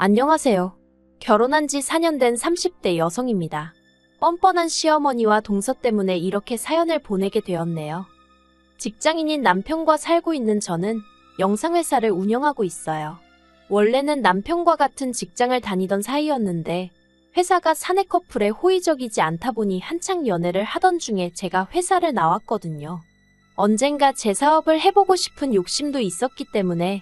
안녕하세요. 결혼한 지 4년 된 30대 여성입니다. 뻔뻔한 시어머니와 동서 때문에 이렇게 사연을 보내게 되었네요. 직장인인 남편과 살고 있는 저는 영상회사를 운영하고 있어요. 원래는 남편과 같은 직장을 다니던 사이였는데 회사가 사내 커플에 호의적이지 않다 보니 한창 연애를 하던 중에 제가 회사를 나왔거든요. 언젠가 제 사업을 해보고 싶은 욕심도 있었기 때문에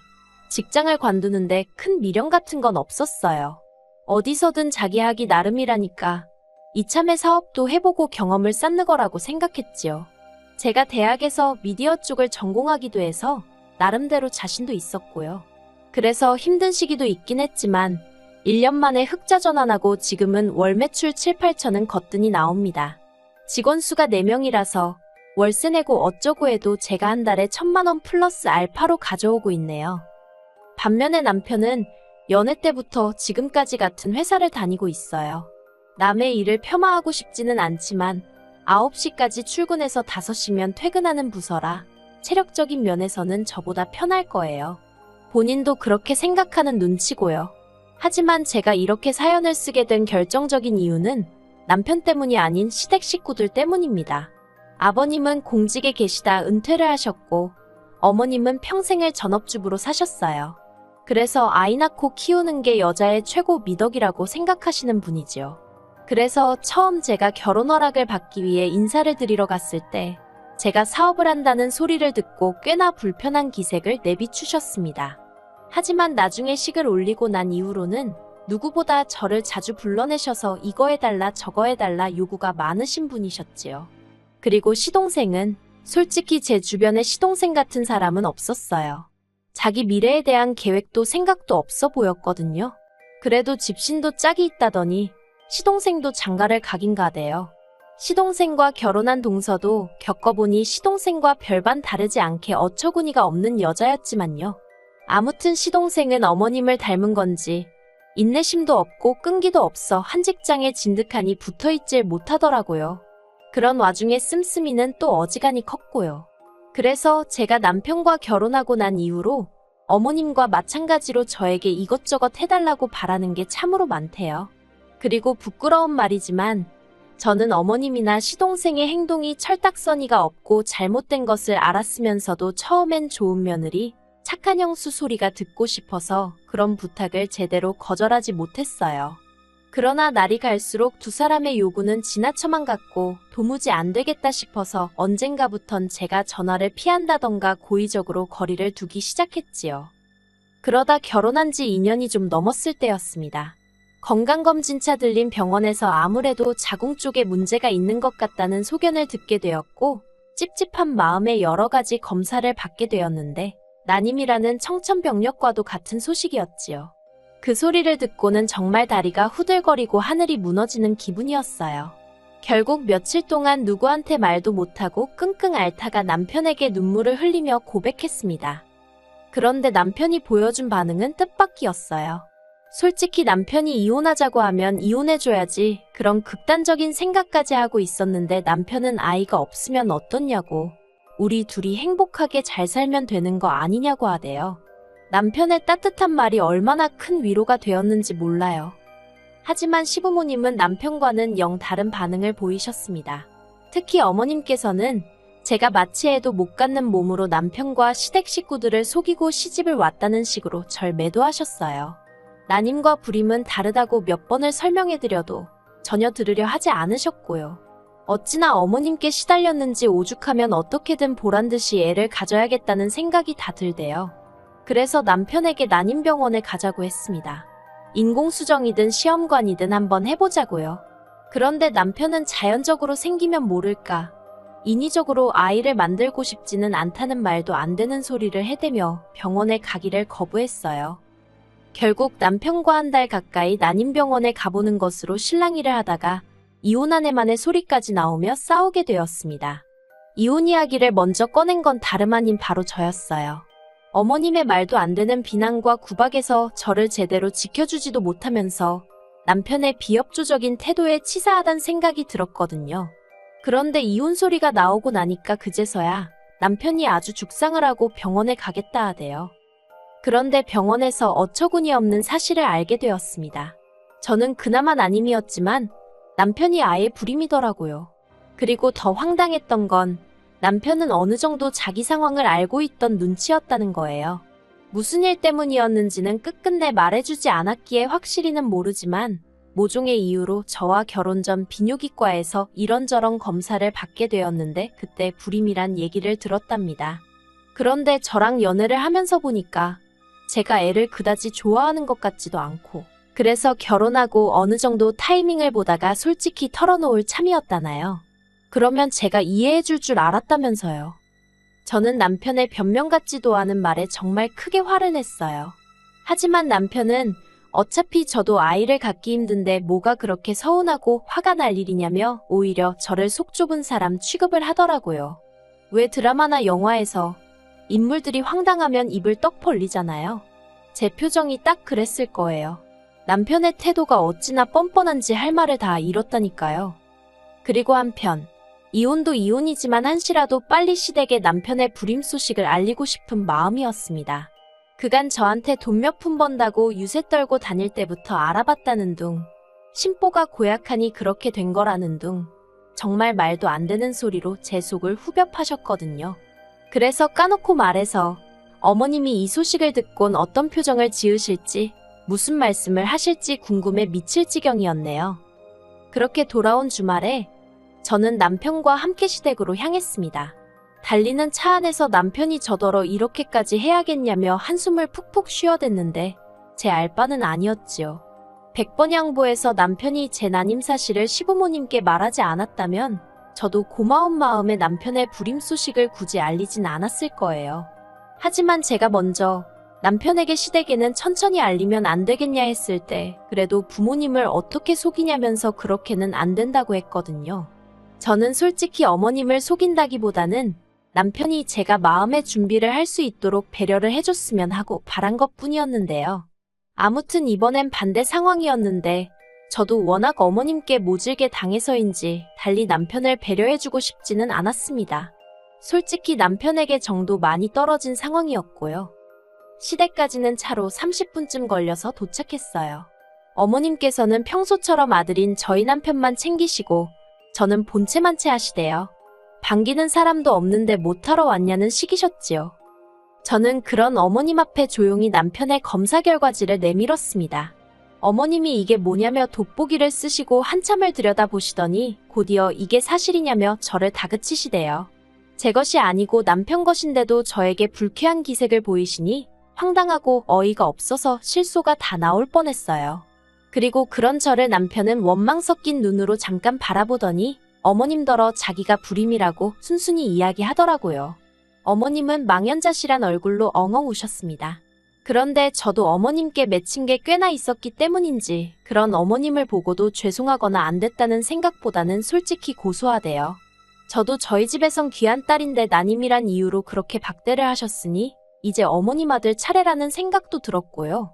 직장을 관두는데 큰 미련 같은 건 없었어요. 어디서든 자기 하기 나름이라니까 이참에 사업도 해보고 경험을 쌓는 거라고 생각했지요. 제가 대학에서 미디어 쪽을 전공하기도 해서 나름대로 자신도 있었고요. 그래서 힘든 시기도 있긴 했지만 1년 만에 흑자 전환하고 지금은 월 매출 7, 8천은 거뜬히 나옵니다. 직원 수가 4명이라서 월세 내고 어쩌고 해도 제가 한 달에 1,000만 원 플러스 알파로 가져오고 있네요. 반면에 남편은 연애 때부터 지금까지 같은 회사를 다니고 있어요. 남의 일을 폄하하고 싶지는 않지만 9시까지 출근해서 5시면 퇴근하는 부서라 체력적인 면에서는 저보다 편할 거예요. 본인도 그렇게 생각하는 눈치고요. 하지만 제가 이렇게 사연을 쓰게 된 결정적인 이유는 남편 때문이 아닌 시댁 식구들 때문입니다. 아버님은 공직에 계시다 은퇴를 하셨고 어머님은 평생을 전업주부로 사셨어요. 그래서 아이 낳고 키우는 게 여자의 최고 미덕이라고 생각하시는 분이지요. 그래서 처음 제가 결혼 허락을 받기 위해 인사를 드리러 갔을 때 제가 사업을 한다는 소리를 듣고 꽤나 불편한 기색을 내비추셨습니다. 하지만 나중에 식을 올리고 난 이후로는 누구보다 저를 자주 불러내셔서 이거 해달라 저거 해달라 요구가 많으신 분이셨지요. 그리고 시동생은 솔직히 제 주변에 시동생 같은 사람은 없었어요. 자기 미래에 대한 계획도 생각도 없어 보였거든요. 그래도 집신도 짝이 있다더니 시동생도 장가를 가긴 가대요. 시동생과 결혼한 동서도 겪어보니 시동생과 별반 다르지 않게 어처구니가 없는 여자였지만요. 아무튼 시동생은 어머님을 닮은 건지 인내심도 없고 끈기도 없어 한 직장에 진득하니 붙어있질 못하더라고요. 그런 와중에 씀씀이는 또 어지간히 컸고요. 그래서 제가 남편과 결혼하고 난 이후로 어머님과 마찬가지로 저에게 이것저것 해달라고 바라는 게 참으로 많대요. 그리고 부끄러운 말이지만 저는 어머님이나 시동생의 행동이 철딱서니가 없고 잘못된 것을 알았으면서도 처음엔 좋은 며느리, 착한 형수 소리가 듣고 싶어서 그런 부탁을 제대로 거절하지 못했어요. 그러나 날이 갈수록 두 사람의 요구는 지나쳐만 갔고 도무지 안 되겠다 싶어서 언젠가부턴 제가 전화를 피한다던가 고의적으로 거리를 두기 시작했지요. 그러다 결혼한 지 2년이 좀 넘었을 때였습니다. 건강검진차 들린 병원에서 아무래도 자궁 쪽에 문제가 있는 것 같다는 소견을 듣게 되었고 찝찝한 마음에 여러 가지 검사를 받게 되었는데 난임이라는 청천벽력과도 같은 소식이었지요. 그 소리를 듣고는 정말 다리가 후들거리고 하늘이 무너지는 기분이었어요. 결국 며칠 동안 누구한테 말도 못하고 끙끙 앓다가 남편에게 눈물을 흘리며 고백했습니다. 그런데 남편이 보여준 반응은 뜻밖이었어요. 솔직히 남편이 이혼하자고 하면 이혼해줘야지 그런 극단적인 생각까지 하고 있었는데 남편은 아이가 없으면 어떻냐고 우리 둘이 행복하게 잘 살면 되는 거 아니냐고 하대요. 남편의 따뜻한 말이 얼마나 큰 위로가 되었는지 몰라요. 하지만 시부모님은 남편과는 영 다른 반응을 보이셨습니다. 특히 어머님께서는 제가 마치 애도 못 갖는 몸으로 남편과 시댁 식구들을 속이고 시집을 왔다는 식으로 절 매도하셨어요. 난임과 불임은 다르다고 몇 번을 설명해드려도 전혀 들으려 하지 않으셨고요. 어찌나 어머님께 시달렸는지 오죽하면 어떻게든 보란듯이 애를 가져야겠다는 생각이 다 들대요. 그래서 남편에게 난임병원에 가자고 했습니다. 인공수정이든 시험관이든 한번 해보자고요. 그런데 남편은 자연적으로 생기면 모를까 인위적으로 아이를 만들고 싶지는 않다는 말도 안 되는 소리를 해대며 병원에 가기를 거부했어요. 결국 남편과 한 달 가까이 난임병원에 가보는 것으로 실랑이를 하다가 이혼 아내만의 소리까지 나오며 싸우게 되었습니다. 이혼 이야기를 먼저 꺼낸 건 다름 아닌 바로 저였어요. 어머님의 말도 안 되는 비난과 구박에서 저를 제대로 지켜주지도 못하면서 남편의 비협조적인 태도에 치사하단 생각이 들었거든요. 그런데 이혼 소리가 나오고 나니까 그제서야 남편이 아주 죽상을 하고 병원에 가겠다 하대요. 그런데 병원에서 어처구니 없는 사실을 알게 되었습니다. 저는 그나마 난임이었지만 남편이 아예 불임이더라고요. 그리고 더 황당했던 건 남편은 어느 정도 자기 상황을 알고 있던 눈치였다는 거예요. 무슨 일 때문이었는지는 끝끝내 말해주지 않았기에 확실히는 모르지만 모종의 이유로 저와 결혼 전 비뇨기과에서 이런저런 검사를 받게 되었는데 그때 불임이란 얘기를 들었답니다. 그런데 저랑 연애를 하면서 보니까 제가 애를 그다지 좋아하는 것 같지도 않고 그래서 결혼하고 어느 정도 타이밍을 보다가 솔직히 털어놓을 참이었다나요. 그러면 제가 이해해줄 줄 알았다면서요. 저는 남편의 변명 같지도 않은 말에 정말 크게 화를 냈어요. 하지만 남편은 어차피 저도 아이를 갖기 힘든데 뭐가 그렇게 서운하고 화가 날 일이냐며 오히려 저를 속 좁은 사람 취급을 하더라고요. 왜 드라마나 영화에서 인물들이 황당하면 입을 떡 벌리잖아요. 제 표정이 딱 그랬을 거예요. 남편의 태도가 어찌나 뻔뻔한지 할 말을 다 잃었다니까요. 그리고 한편 이혼도 이혼이지만 한시라도 빨리 시댁에 남편의 불임 소식을 알리고 싶은 마음이었습니다. 그간 저한테 돈 몇 푼 번다고 유세 떨고 다닐 때부터 알아봤다는 둥, 심보가 고약하니 그렇게 된 거라는 둥, 정말 말도 안 되는 소리로 제 속을 후벼 파셨거든요. 그래서 까놓고 말해서 어머님이 이 소식을 듣곤 어떤 표정을 지으실지, 무슨 말씀을 하실지 궁금해 미칠 지경이었네요. 그렇게 돌아온 주말에 저는 남편과 함께 시댁으로 향했습니다. 달리는 차 안에서 남편이 저더러 이렇게까지 해야겠냐며 한숨을 푹푹 쉬어댔는데 제 알바는 아니었지요. 100번 양보해서 남편이 제 난임 사실을 시부모님께 말하지 않았다면 저도 고마운 마음에 남편의 불임 소식을 굳이 알리진 않았을 거예요. 하지만 제가 먼저 남편에게 시댁에는 천천히 알리면 안 되겠냐 했을 때 그래도 부모님을 어떻게 속이냐면서 그렇게는 안 된다고 했거든요. 저는 솔직히 어머님을 속인다기보다는 남편이 제가 마음의 준비를 할 수 있도록 배려를 해줬으면 하고 바란 것뿐이었는데요. 아무튼 이번엔 반대 상황이었는데 저도 워낙 어머님께 모질게 당해서인지 달리 남편을 배려해주고 싶지는 않았습니다. 솔직히 남편에게 정도 많이 떨어진 상황이었고요. 시댁까지는 차로 30분쯤 걸려서 도착했어요. 어머님께서는 평소처럼 아들인 저희 남편만 챙기시고 저는 본체만체 하시대요. 반기는 사람도 없는데 못하러 왔냐는 식이셨지요. 저는 그런 어머님 앞에 조용히 남편의 검사 결과지를 내밀었습니다. 어머님이 이게 뭐냐며 돋보기를 쓰시고 한참을 들여다보시더니 곧이어 이게 사실이냐며 저를 다그치시대요. 제 것이 아니고 남편 것인데도 저에게 불쾌한 기색을 보이시니 황당하고 어이가 없어서 실소가 다 나올 뻔했어요. 그리고 그런 저를 남편은 원망 섞인 눈으로 잠깐 바라보더니 어머님더러 자기가 불임이라고 순순히 이야기하더라고요. 어머님은 망연자실한 얼굴로 엉엉 우셨습니다. 그런데 저도 어머님께 맺힌 게 꽤나 있었기 때문인지 그런 어머님을 보고도 죄송하거나 안 됐다는 생각보다는 솔직히 고소하대요. 저도 저희 집에선 귀한 딸인데 난임이란 이유로 그렇게 박대를 하셨으니 이제 어머님 아들 차례라는 생각도 들었고요.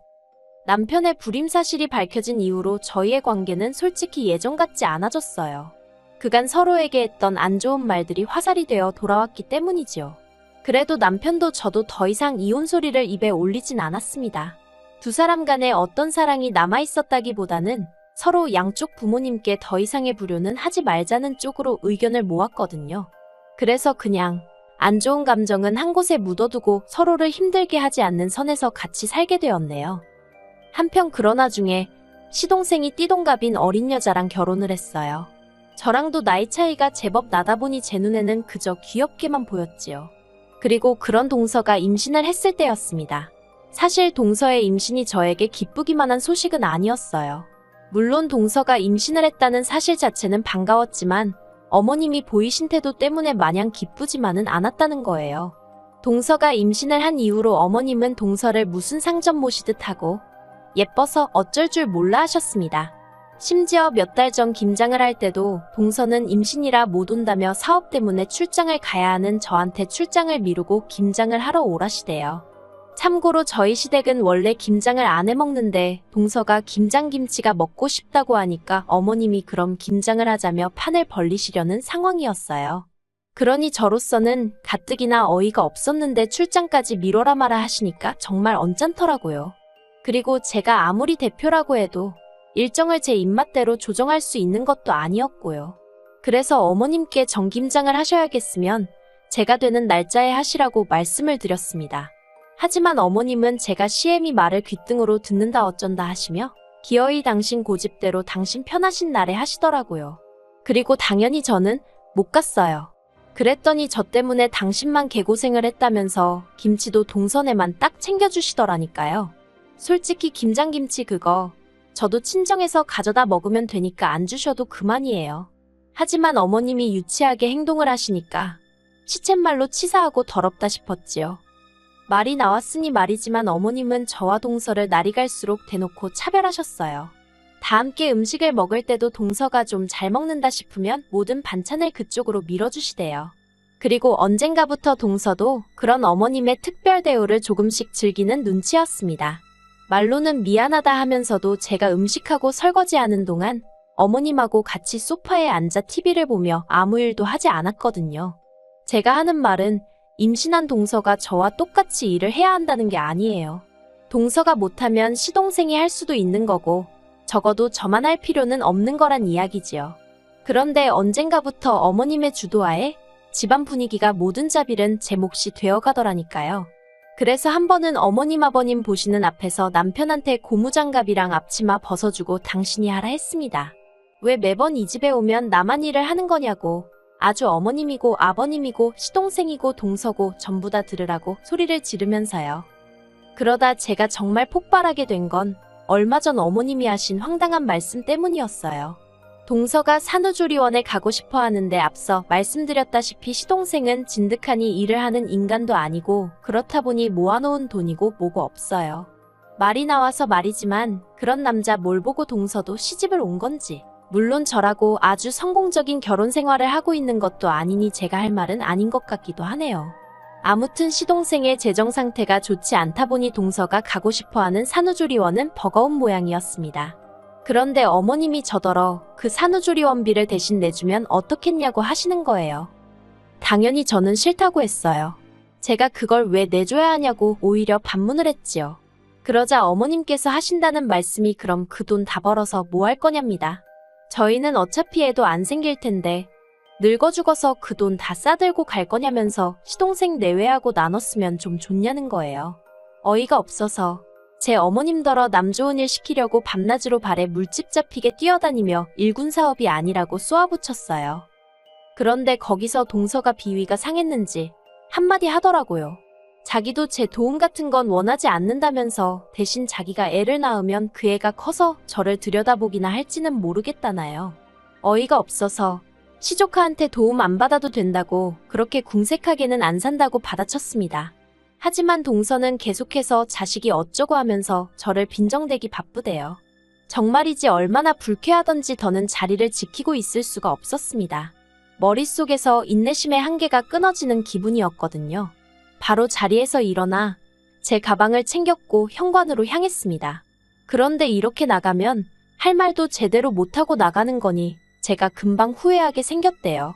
남편의 불임 사실이 밝혀진 이후로 저희의 관계는 솔직히 예전 같지 않아졌어요. 그간 서로에게 했던 안 좋은 말들이 화살이 되어 돌아왔기 때문이지요. 그래도 남편도 저도 더 이상 이혼 소리를 입에 올리진 않았습니다. 두 사람 간에 어떤 사랑이 남아있었다기보다는 서로 양쪽 부모님께 더 이상의 불효는 하지 말자는 쪽으로 의견을 모았거든요. 그래서 그냥 안 좋은 감정은 한 곳에 묻어두고 서로를 힘들게 하지 않는 선에서 같이 살게 되었네요. 한편 그런 와중에 시동생이 띠동갑인 어린 여자랑 결혼을 했어요. 저랑도 나이 차이가 제법 나다 보니 제 눈에는 그저 귀엽게만 보였지요. 그리고 그런 동서가 임신을 했을 때였습니다. 사실 동서의 임신이 저에게 기쁘기만 한 소식은 아니었어요. 물론 동서가 임신을 했다는 사실 자체는 반가웠지만 어머님이 보이신 태도 때문에 마냥 기쁘지만은 않았다는 거예요. 동서가 임신을 한 이후로 어머님은 동서를 무슨 상점 모시듯 하고 예뻐서 어쩔 줄 몰라 하셨습니다. 심지어 몇 달 전 김장을 할 때도 동서는 임신이라 못 온다며 사업 때문에 출장을 가야 하는 저한테 출장을 미루고 김장을 하러 오라시대요. 참고로 저희 시댁은 원래 김장을 안 해먹는데 동서가 김장김치가 먹고 싶다고 하니까 어머님이 그럼 김장을 하자며 판을 벌리시려는 상황이었어요. 그러니 저로서는 가뜩이나 어이가 없었는데 출장까지 미뤄라 마라 하시니까 정말 언짢더라고요. 그리고 제가 아무리 대표라고 해도 일정을 제 입맛대로 조정할 수 있는 것도 아니었고요. 그래서 어머님께 정김장을 하셔야겠으면 제가 되는 날짜에 하시라고 말씀을 드렸습니다. 하지만 어머님은 제가 시애미 말을 귓등으로 듣는다 어쩐다 하시며 기어이 당신 고집대로 당신 편하신 날에 하시더라고요. 그리고 당연히 저는 못 갔어요. 그랬더니 저 때문에 당신만 개고생을 했다면서 김치도 동선에만 딱 챙겨주시더라니까요. 솔직히 김장김치 그거 저도 친정에서 가져다 먹으면 되니까 안 주셔도 그만이에요. 하지만 어머님이 유치하게 행동을 하시니까 시쳇말로 치사하고 더럽다 싶었지요. 말이 나왔으니 말이지만 어머님은 저와 동서를 날이 갈수록 대놓고 차별하셨어요. 다 함께 음식을 먹을 때도 동서가 좀 잘 먹는다 싶으면 모든 반찬을 그쪽으로 밀어주시대요. 그리고 언젠가부터 동서도 그런 어머님의 특별 대우를 조금씩 즐기는 눈치였습니다. 말로는 미안하다 하면서도 제가 음식하고 설거지하는 동안 어머님하고 같이 소파에 앉아 TV를 보며 아무 일도 하지 않았거든요. 제가 하는 말은 임신한 동서가 저와 똑같이 일을 해야 한다는 게 아니에요. 동서가 못하면 시동생이 할 수도 있는 거고 적어도 저만 할 필요는 없는 거란 이야기지요. 그런데 언젠가부터 어머님의 주도하에 집안 분위기가 모든 자빌은 제 몫이 되어가더라니까요. 그래서 한 번은 어머님 아버님 보시는 앞에서 남편한테 고무장갑이랑 앞치마 벗어주고 당신이 하라 했습니다. 왜 매번 이 집에 오면 나만 일을 하는 거냐고. 아주 어머님이고 아버님이고 시동생이고 동서고 전부 다 들으라고 소리를 지르면서요. 그러다 제가 정말 폭발하게 된 건 얼마 전 어머님이 하신 황당한 말씀 때문이었어요. 동서가 산후조리원에 가고 싶어 하는데 앞서 말씀드렸다시피 시동생은 진득하니 일을 하는 인간도 아니고 그렇다 보니 모아놓은 돈이고 뭐고 없어요. 말이 나와서 말이지만 그런 남자 뭘 보고 동서도 시집을 온 건지. 물론 저라고 아주 성공적인 결혼 생활을 하고 있는 것도 아니니 제가 할 말은 아닌 것 같기도 하네요. 아무튼 시동생의 재정 상태가 좋지 않다 보니 동서가 가고 싶어하는 산후조리원은 버거운 모양이었습니다. 그런데 어머님이 저더러 그 산후조리원비를 대신 내주면 어떻겠냐고 하시는 거예요. 당연히 저는 싫다고 했어요. 제가 그걸 왜 내줘야 하냐고 오히려 반문을 했지요. 그러자 어머님께서 하신다는 말씀이 그럼 그 돈 다 벌어서 뭐 할 거냐입니다. 저희는 어차피 애도 안 생길 텐데 늙어 죽어서 그 돈 다 싸들고 갈 거냐면서 시동생 내외하고 나눴으면 좀 좋냐는 거예요. 어이가 없어서 제 어머님더러 남 좋은 일 시키려고 밤낮으로 발에 물집 잡히게 뛰어다니며 일군 사업이 아니라고 쏘아붙였어요. 그런데 거기서 동서가 비위가 상했는지 한마디 하더라고요. 자기도 제 도움 같은 건 원하지 않는다면서 대신 자기가 애를 낳으면 그 애가 커서 저를 들여다보기나 할지는 모르겠다나요. 어이가 없어서 시조카한테 도움 안 받아도 된다고 그렇게 궁색하게는 안 산다고 받아쳤습니다. 하지만 동서는 계속해서 자식이 어쩌고 하면서 저를 빈정대기 바쁘대요. 정말이지 얼마나 불쾌하던지 더는 자리를 지키고 있을 수가 없었습니다. 머릿속에서 인내심의 한계가 끊어지는 기분이었거든요. 바로 자리에서 일어나 제 가방을 챙겼고 현관으로 향했습니다. 그런데 이렇게 나가면 할 말도 제대로 못하고 나가는 거니 제가 금방 후회하게 생겼대요.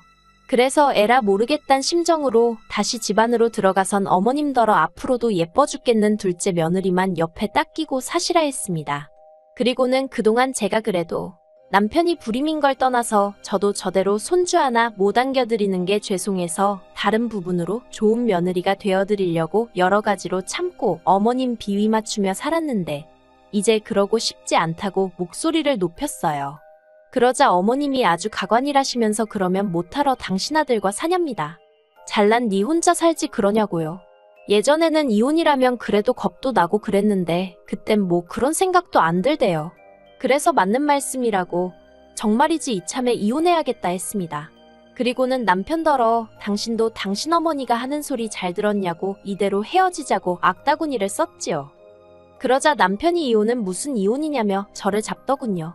그래서 에라 모르겠단 심정으로 다시 집 안으로 들어가선 어머님더러 앞으로도 예뻐 죽겠는 둘째 며느리만 옆에 딱 끼고 사시라 했습니다. 그리고는 그동안 제가 그래도 남편이 불임인 걸 떠나서 저도 저대로 손주 하나 못 안겨드리는 게 죄송해서 다른 부분으로 좋은 며느리가 되어드리려고 여러 가지로 참고 어머님 비위 맞추며 살았는데 이제 그러고 싶지 않다고 목소리를 높였어요. 그러자 어머님이 아주 가관이라시면서 그러면 못하러 당신 아들과 사냐입니다. 잘난 니 혼자 살지 그러냐고요. 예전에는 이혼이라면 그래도 겁도 나고 그랬는데 그땐 뭐 그런 생각도 안 들대요. 그래서 맞는 말씀이라고 정말이지 이참에 이혼해야겠다 했습니다. 그리고는 남편더러 당신도 당신 어머니가 하는 소리 잘 들었냐고 이대로 헤어지자고 악다구니를 썼지요. 그러자 남편이 이혼은 무슨 이혼이냐며 저를 잡더군요.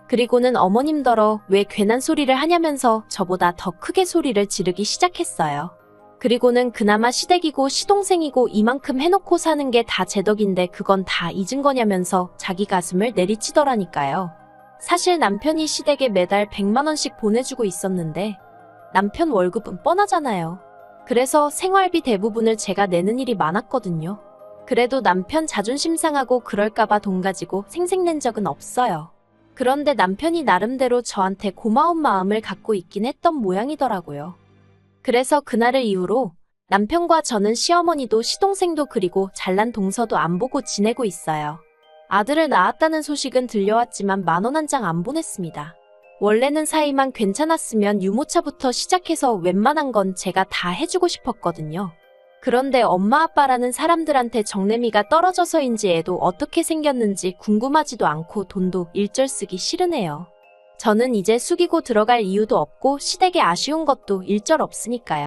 그리고는 어머님더러 왜 괜한 소리를 하냐면서 저보다 더 크게 소리를 지르기 시작했어요. 그리고는 그나마 시댁이고 시동생이고 이만큼 해놓고 사는 게 다 제 덕인데 그건 다 잊은 거냐면서 자기 가슴을 내리치더라니까요. 사실 남편이 시댁에 매달 100만 원씩 보내주고 있었는데 남편 월급은 뻔하잖아요. 그래서 생활비 대부분을 제가 내는 일이 많았거든요. 그래도 남편 자존심 상하고 그럴까봐 돈 가지고 생색낸 적은 없어요. 그런데 남편이 나름대로 저한테 고마운 마음을 갖고 있긴 했던 모양이더라고요. 그래서 그날을 이후로 남편과 저는 시어머니도 시동생도 그리고 잘난 동서도 안 보고 지내고 있어요. 아들을 낳았다는 소식은 들려왔지만 10,000원 한 장 안 보냈습니다. 원래는 사이만 괜찮았으면 유모차부터 시작해서 웬만한 건 제가 다 해주고 싶었거든요. 그런데 엄마 아빠라는 사람들한테 정내미가 떨어져서인지 애도 어떻게 생겼는지 궁금하지도 않고 돈도 일절 쓰기 싫으네요. 저는 이제 숙이고 들어갈 이유도 없고 시댁에 아쉬운 것도 일절 없으니까요.